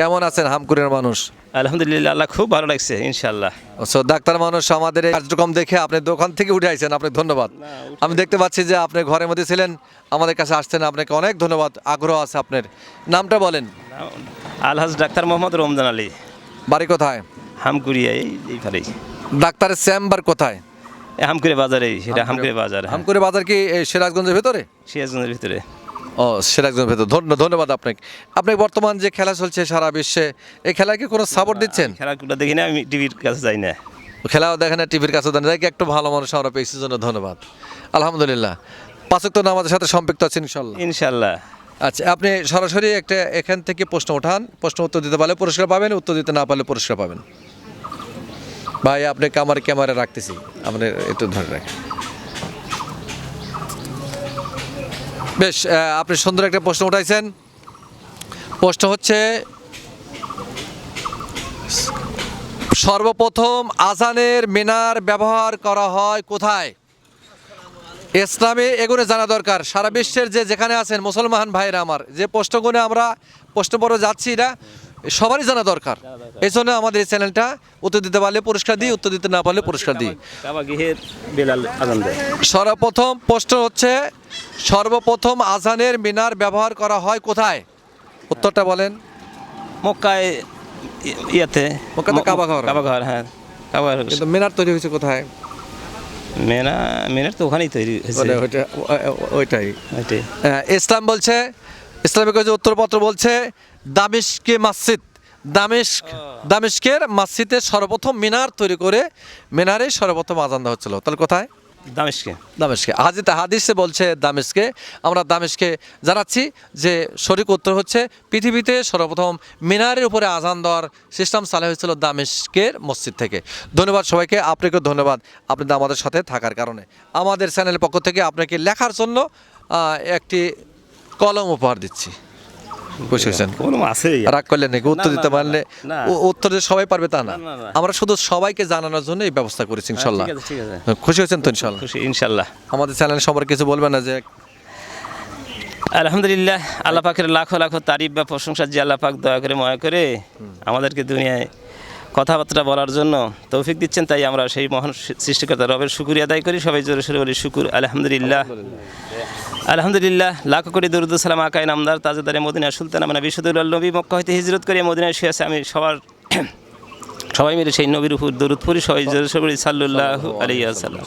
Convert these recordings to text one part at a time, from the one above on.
কেমন আছেন হামকুরের মানুষ? আলহামদুলিল্লাহ, আল্লাহ খুব ভালো লাগছে ইনশাআল্লাহ। ডাক্তার মানুষ আমাদের এই কার্যক্রম দেখে আপনি দোকান থেকে উঠে আইছেন, আপনাকে ধন্যবাদ। আমি দেখতে পাচ্ছি যে আপনি ঘরের মধ্যে ছিলেন, আমাদের কাছে আসছেন, আপনাকে অনেক ধন্যবাদ। আগ্রহ আছে আপনার। নামটা বলেন। আলহাজ ডাক্তার মোহাম্মদ রমজান আলী, বাড়ি কোথায়? হামকুরিয়া, এইখানেই। ডাক্তারের চেম্বার কোথায়? হামকুরে বাজারে, সেটা হামকুরে বাজার। হামকুরে বাজার কি এই সিরাজগঞ্জের ভেতরে? সিরাজগঞ্জের ভিতরে। ও, সিরাজগঞ্জের ভেতর। ধন্যবাদ আপনাকে। আপনি বর্তমান যে খেলা চলছে সারা বিশ্বে, এই খেলায় কি কোনো সাপোর্ট দিচ্ছেন? খেলাগুলো দেখি না, আমি টিভির কাছে যাই না। খেলাও দেখেন না, টিভির কাছে দেন, দেখি একটু ভালো মানুষ আমরা পেয়েছি, জন্য ধন্যবাদ। আলহামদুলিল্লাহ। পাঁচ ওয়াক্ত নামাজের সাথে সম্পৃক্ত আছেন ইনশাল্লাহ। ইনশাআল্লাহ। আচ্ছা, আপনি সরাসরি একটা এখান থেকে প্রশ্ন ওঠান, প্রশ্ন উত্তর দিতে পারলে পুরস্কার পাবেন, উত্তর দিতে না পারলে পুরস্কার পাবেন। ভাই আপনি ক্যামেরা রাখতেছি, আপনি একটু ধরে রাখেন। বেশ, আপনি সুন্দর একটা প্রশ্ন উঠাইছেন। প্রশ্ন হচ্ছে, সর্বপ্রথম আজানের মিনার ব্যবহার করা হয় কোথায়? ইসলামে এগুলো জানা দরকার। সারা বিশ্বের যেখানে আছেন মুসলমান ভাইরা আমার, যে প্রশ্নগুলো আমরা প্রশ্ন পড়ে যাচ্ছি, এটা সবারই জানা দরকার। এই জন্য আমাদের এই চ্যানেলটা উত্তর দিতে পারলে পুরস্কার দিই, উত্তর দিতে না পারলে পুরস্কার দিই। সর্বপ্রথম প্রশ্ন হচ্ছে, সর্বপ্রথম আজানের মিনার ব্যবহার করা হয় কোথায়? উত্তরটা বলেন। মক্কায়, ইয়াতে। মক্কাতে কাবা ঘর। হ্যাঁ, কাবা ঘর। কিন্তু মিনার তৈরি হয়েছে কোথায়? মিনার তো ওখানেই তৈরি হয়েছে। ওইটাই। ইসলাম বলছে, ইসলামিক যে উত্তরপত্র বলছে, দামেস্কে মসজিদ, দামেস্কের মসজিদে সর্বপ্রথম মিনার তৈরি করে মিনারে সর্বপ্রথম আজান দেওয়া হচ্ছিল। তাহলে কোথায়? দামেস্কে। হাদিসে বলছে দামেস্কে। আমরা দামেস্কে জানাচ্ছি যে সঠিক উত্তর হচ্ছে, পৃথিবীতে সর্বপ্রথম মিনারের উপরে আজান দেওয়ার সিস্টেম চালু হয়েছিল দামেস্কের মসজিদ থেকে। ধন্যবাদ সবাইকে, আপনাকেও ধন্যবাদ আপনাদের আমাদের সাথে থাকার কারণে। আমাদের চ্যানেলের পক্ষ থেকে আপনাকে লেখার জন্য একটি কলম উপহার দিচ্ছি। রাগ করলেন নাকি? উত্তর দিতে পারলে উত্তর দিতে সবাই পারবে তা না, আমরা শুধু সবাইকে জানানোর জন্য এই ব্যবস্থা করেছি ইনশাল্লাহ। খুশি হয়েছেন তো? ইনশাল্লাহ। আমাদের চ্যানেল সম্পর্কে কিছু বলবেন না? যে আলহামদুলিল্লাহ, আল্লাহ পাকের লাখো লাখো তারিফ বা প্রশংসা যে আল্লাহ পাক দয়া করে ময়া করে আমাদেরকে দুনিয়ায় কথাবার্তা বলার জন্য তৌফিক দিচ্ছেন, তাই আমরা সেই মহান সৃষ্টিকর্তা রবের শুকরিয়া আদায় করি। সবাই জোরে সোরে বলি শুকুর আলহামদুলিল্লাহ। আলহামদুলিল্লাহ, লাখো কোটি দরুদ সালাম আকাই নামদার তাজেদারে মদিনা সুলতান মানে বিশুদ্ধুল নবী মক্কা হইতে হিজরত করে মদিনায় শুয়ে আছে। আমি সবাই মিলে সেই নবীর উপর দরুদ পড়ি, সবাই জোরে সোরে বলি সাল্লাল্লাহু আলাইহি ওয়াসাল্লাম।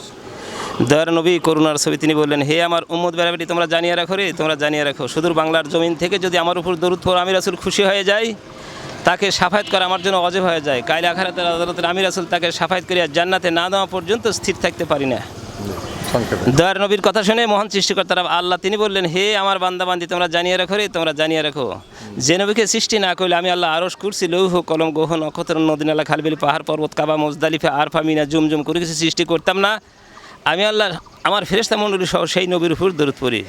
দয়ার নবী করুণার ছবি তিনি বললেন, হে আমার উম্মত বেরাবেরি, তোমরা জানিয়ে রাখো রে, তোমরা জানিয়ে রাখো, সুদূর বাংলার জমিন থেকে যদি আমার উপর দরুদ পড়ো আমি রাসূল খুশি হয়ে যাই, তাকে সাফায়াত করা আমার জন্য অজেব হয়ে যায়। কাইল আখিরাতের আদালতে আমি রাসূল তাকে সাফায়াত করিয়া জান্নাতে না দেওয়া পর্যন্ত স্থির থাকতে পারি না। দয়ার নবীর কথা শুনে মহান সৃষ্টিকর্তা আল্লাহ তিনি বললেন, হে আমার বান্দাবান্দি, তোমরা জানিয়ে রাখো রে, তোমরা জানিয়ে রাখো, যে নবীকে সৃষ্টি না করলে আমি আল্লাহ আরশ কুরসি লৌহ কলম গ্রহ নক্ষত্র নদী নালা খালবিল পাহাড় পর্বত কাবা মুজদালিফা আরফা মিনা জুমজুম করে কিছু সৃষ্টি করতাম না। আমি আল্লাহ আমার ফেরেশতা মণ্ডলী সহ সেই নবীর উপর দরুদ পড়ি।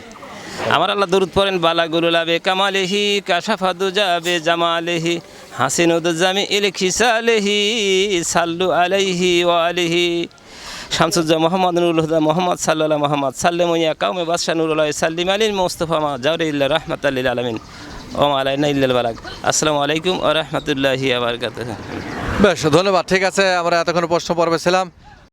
আমার আল্লাহ দরুদ পড়েন, বালাগুল আবে কামালেহি কাশাফাদু যাবে জামালেহি হাসিনুদ্দামি ইল খিসালেহি সাল্লু আলাইহি ওয়া আলিহি শামসুজ্জা মোহাম্মদ নুরুল হুদা মোহাম্মদ সাল্লাল্লাহু মোহাম্মদ সাল্লাম ইয়া কাউমে বাদশা নুরুল্লাহ সাল্লিম আলিল মুস্তাফা মা জাওরিল্লাহ রাহমাতাল লিল আলামিন ওয়া আলাইনা ইল্লাল বালাগ। আসসালামু আলাইকুম ওয়া রাহমাতুল্লাহি ওয়া বারাকাতুহু। বেশ, ধন্যবাদ। ঠিক আছে, আমরা এতক্ষণ প্রশ্ন পর্বে ছিলাম।